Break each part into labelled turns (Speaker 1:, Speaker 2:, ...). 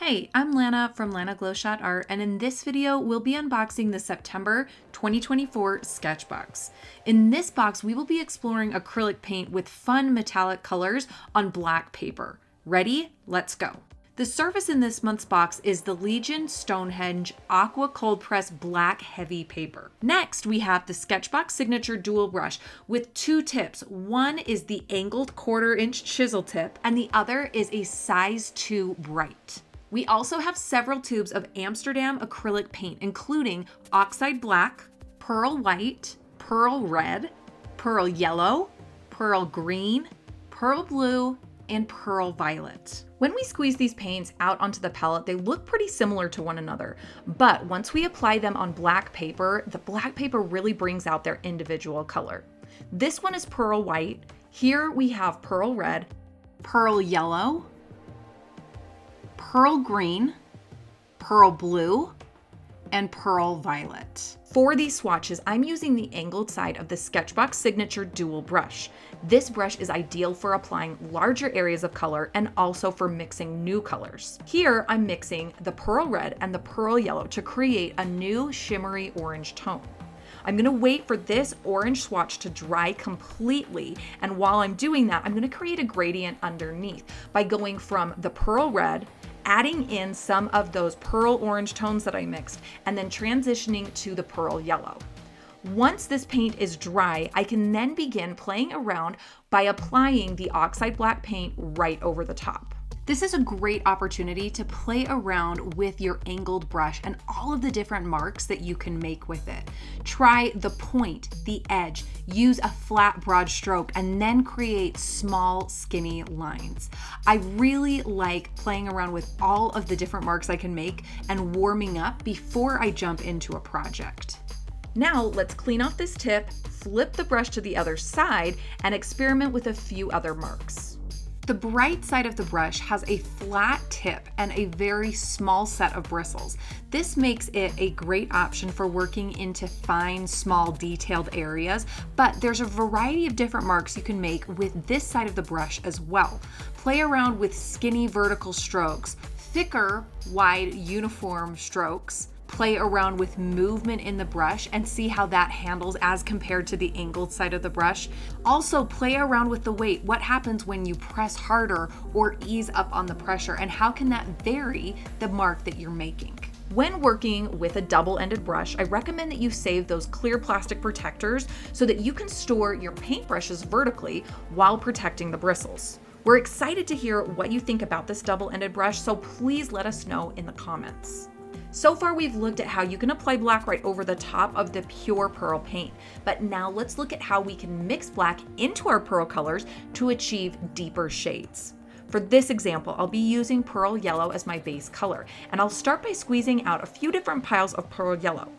Speaker 1: Hey, I'm Lana from Lana Glowshot Art, and in this video, we'll be unboxing the September 2024 Sketchbox. In this box, we will be exploring acrylic paint with fun metallic colors on black paper. Ready? Let's go. The surface in this month's box is the Legion Stonehenge Aqua Cold Press Black Heavy Paper. Next, we have the Sketchbox Signature Dual Brush with two tips. One is the angled 1/4-inch chisel tip, and the other is a size 2 bright. We also have several tubes of Amsterdam acrylic paint, including oxide black, pearl white, pearl red, pearl yellow, pearl green, pearl blue, and pearl violet. When we squeeze these paints out onto the palette, they look pretty similar to one another, but once we apply them on black paper, the black paper really brings out their individual color. This one is pearl white. Here we have pearl red, pearl yellow, pearl green, pearl blue, and pearl violet. For these swatches, I'm using the angled side of the Sketchbox Signature Dual Brush. This brush is ideal for applying larger areas of color and also for mixing new colors. Here, I'm mixing the pearl red and the pearl yellow to create a new shimmery orange tone. I'm gonna wait for this orange swatch to dry completely, and while I'm doing that, I'm gonna create a gradient underneath by going from the pearl red, adding in some of those pearl orange tones that I mixed, and then transitioning to the pearl yellow. Once this paint is dry, I can then begin playing around by applying the oxide black paint right over the top. This is a great opportunity to play around with your angled brush and all of the different marks that you can make with it. Try the point, the edge, use a flat broad stroke, and then create small skinny lines. I really like playing around with all of the different marks I can make and warming up before I jump into a project. Now let's clean off this tip, flip the brush to the other side, and experiment with a few other marks. The bright side of the brush has a flat tip and a very small set of bristles. This makes it a great option for working into fine, small, detailed areas, but there's a variety of different marks you can make with this side of the brush as well. Play around with skinny vertical strokes, thicker, wide, uniform strokes. Play around with movement in the brush and see how that handles as compared to the angled side of the brush. Also play around with the weight. What happens when you press harder or ease up on the pressure, and how can that vary the mark that you're making? When working with a double-ended brush, I recommend that you save those clear plastic protectors so that you can store your paintbrushes vertically while protecting the bristles. We're excited to hear what you think about this double-ended brush, so please let us know in the comments. So far, we've looked at how you can apply black right over the top of the pure pearl paint, but now let's look at how we can mix black into our pearl colors to achieve deeper shades. For this example, I'll be using pearl yellow as my base color, and I'll start by squeezing out a few different piles of pearl yellow.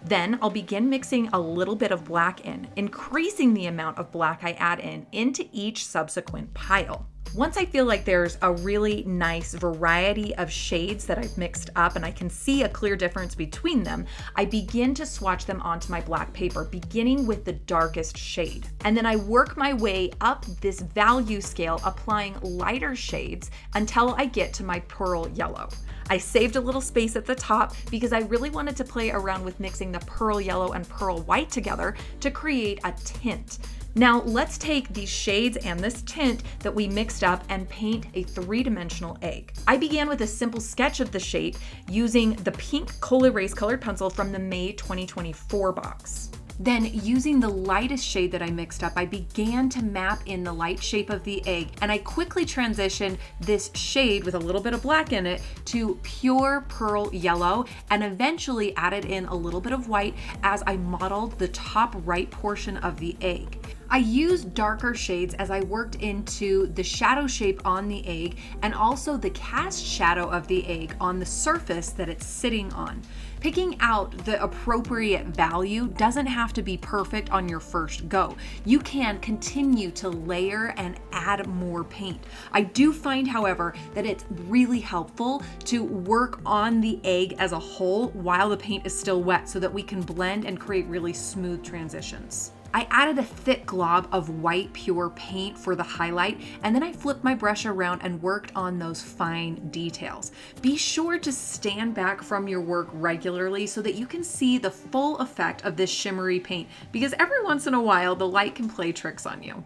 Speaker 1: Then I'll begin mixing a little bit of black in, increasing the amount of black I add in into each subsequent pile. Once I feel like there's a really nice variety of shades that I've mixed up and I can see a clear difference between them, I begin to swatch them onto my black paper, beginning with the darkest shade. And then I work my way up this value scale, applying lighter shades until I get to my pearl yellow. I saved a little space at the top because I really wanted to play around with mixing the pearl yellow and pearl white together to create a tint. Now let's take these shades and this tint that we mixed up and paint a 3-dimensional egg. I began with a simple sketch of the shape using the pink Coal Erase colored pencil from the May 2024 box. Then, using the lightest shade that I mixed up, I began to map in the light shape of the egg, and I quickly transitioned this shade with a little bit of black in it to pure pearl yellow, and eventually added in a little bit of white as I modeled the top right portion of the egg. I used darker shades as I worked into the shadow shape on the egg and also the cast shadow of the egg on the surface that it's sitting on. Picking out the appropriate value doesn't have to be perfect on your first go. You can continue to layer and add more paint. I do find, however, that it's really helpful to work on the egg as a whole while the paint is still wet so that we can blend and create really smooth transitions. I added a thick glob of white pure paint for the highlight, and then I flipped my brush around and worked on those fine details. Be sure to stand back from your work regularly so that you can see the full effect of this shimmery paint, because every once in a while the light can play tricks on you.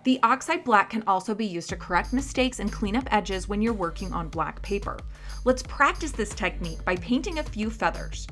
Speaker 1: The oxide black can also be used to correct mistakes and clean up edges when you're working on black paper. Let's practice this technique by painting a few feathers.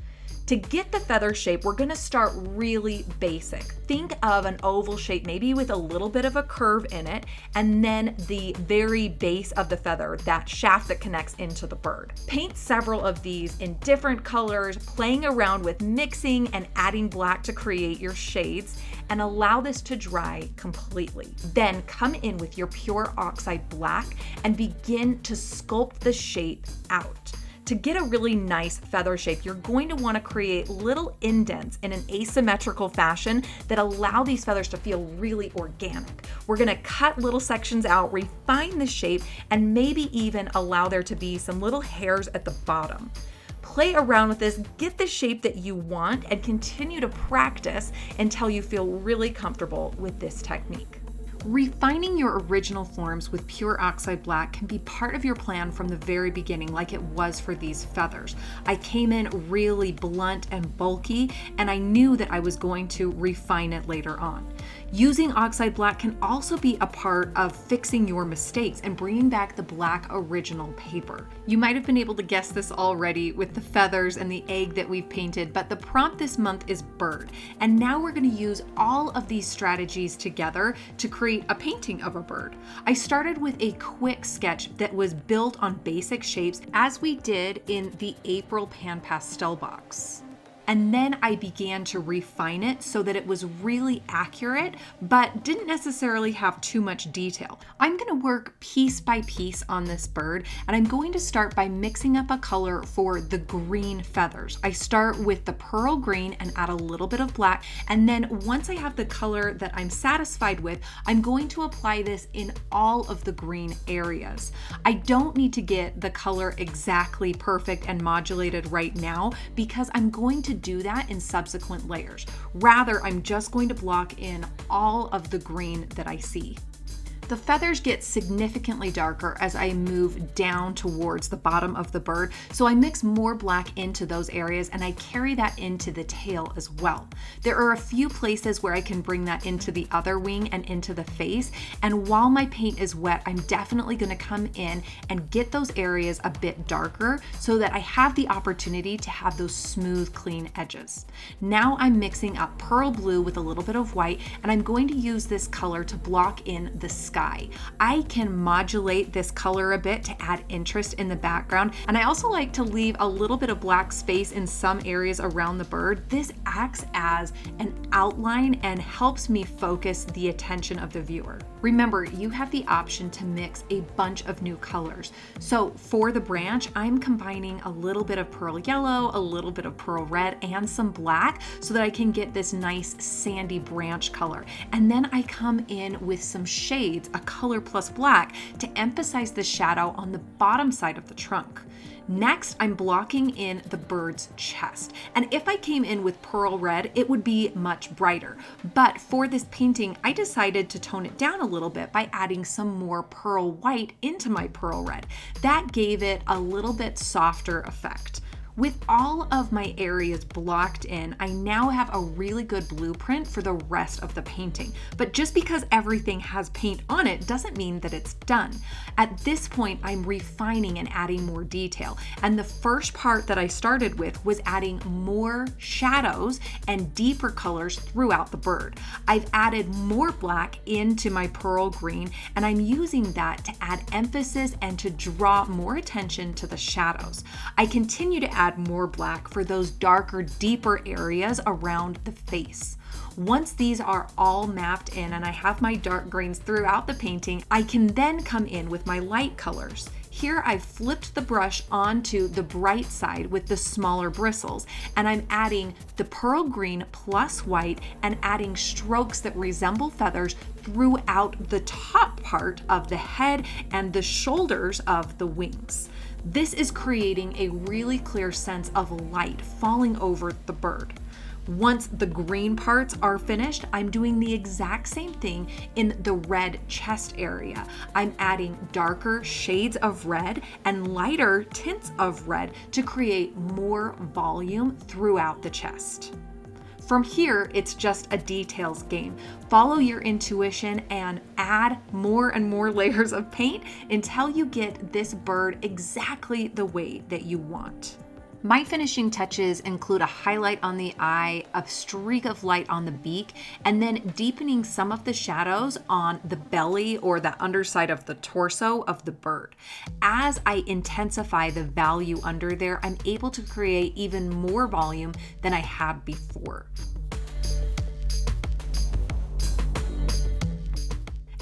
Speaker 1: To get the feather shape, we're gonna start really basic. Think of an oval shape, maybe with a little bit of a curve in it, and then the very base of the feather, that shaft that connects into the bird. Paint several of these in different colors, playing around with mixing and adding black to create your shades, and allow this to dry completely. Then come in with your pure oxide black and begin to sculpt the shape out. To get a really nice feather shape, you're going to want to create little indents in an asymmetrical fashion that allow these feathers to feel really organic. We're going to cut little sections out, refine the shape, and maybe even allow there to be some little hairs at the bottom. Play around with this, get the shape that you want, and continue to practice until you feel really comfortable with this technique. Refining your original forms with pure oxide black can be part of your plan from the very beginning, like it was for these feathers. I came in really blunt and bulky, and I knew that I was going to refine it later on. Using oxide black can also be a part of fixing your mistakes and bringing back the black original paper. You might have been able to guess this already with the feathers and the egg that we've painted, but the prompt this month is bird. And now we're going to use all of these strategies together to create a painting of a bird. I started with a quick sketch that was built on basic shapes, as we did in the April Pan Pastel box. And then I began to refine it so that it was really accurate, but didn't necessarily have too much detail. I'm gonna work piece by piece on this bird, and I'm going to start by mixing up a color for the green feathers. I start with the pearl green and add a little bit of black, and then once I have the color that I'm satisfied with, I'm going to apply this in all of the green areas. I don't need to get the color exactly perfect and modulated right now because I'm going to do that in subsequent layers. Rather, I'm just going to block in all of the green that I see. The feathers get significantly darker as I move down towards the bottom of the bird, so I mix more black into those areas and I carry that into the tail as well. There are a few places where I can bring that into the other wing and into the face, and while my paint is wet, I'm definitely going to come in and get those areas a bit darker so that I have the opportunity to have those smooth, clean edges. Now I'm mixing up pearl blue with a little bit of white, and I'm going to use this color to block in the sky. I can modulate this color a bit to add interest in the background, and I also like to leave a little bit of black space in some areas around the bird. This acts as an outline and helps me focus the attention of the viewer. Remember, you have the option to mix a bunch of new colors. So for the branch, I'm combining a little bit of pearl yellow, a little bit of pearl red, and some black so that I can get this nice sandy branch color. And then I come in with some shades, a color plus black, to emphasize the shadow on the bottom side of the trunk. Next, I'm blocking in the bird's chest. And if I came in with pearl red, it would be much brighter. But for this painting, I decided to tone it down a little bit by adding some more pearl white into my pearl red. That gave it a little bit softer effect. With all of my areas blocked in, I now have a really good blueprint for the rest of the painting. But just because everything has paint on it doesn't mean that it's done. At this point, I'm refining and adding more detail. And the first part that I started with was adding more shadows and deeper colors throughout the bird. I've added more black into my pearl green, and I'm using that to add emphasis and to draw more attention to the shadows. I continue to add more black for those darker, deeper areas around the face. Once these are all mapped in and I have my dark greens throughout the painting, I can then come in with my light colors. Here I've flipped the brush onto the bright side with the smaller bristles, and I'm adding the pearl green plus white and adding strokes that resemble feathers throughout the top part of the head and the shoulders of the wings. This is creating a really clear sense of light falling over the bird. Once the green parts are finished, I'm doing the exact same thing in the red chest area. I'm adding darker shades of red and lighter tints of red to create more volume throughout the chest. From here, it's just a details game. Follow your intuition and add more and more layers of paint until you get this bird exactly the way that you want. My finishing touches include a highlight on the eye, a streak of light on the beak, and then deepening some of the shadows on the belly or the underside of the torso of the bird. As I intensify the value under there, I'm able to create even more volume than I had before.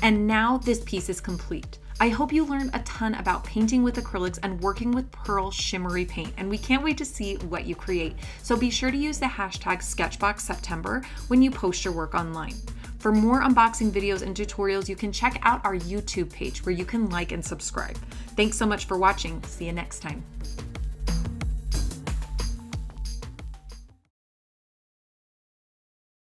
Speaker 1: And now this piece is complete. I hope you learned a ton about painting with acrylics and working with pearl shimmery paint, and we can't wait to see what you create. So be sure to use the hashtag SketchboxSeptember when you post your work online. For more unboxing videos and tutorials, you can check out our YouTube page where you can like and subscribe. Thanks so much for watching. See you next time.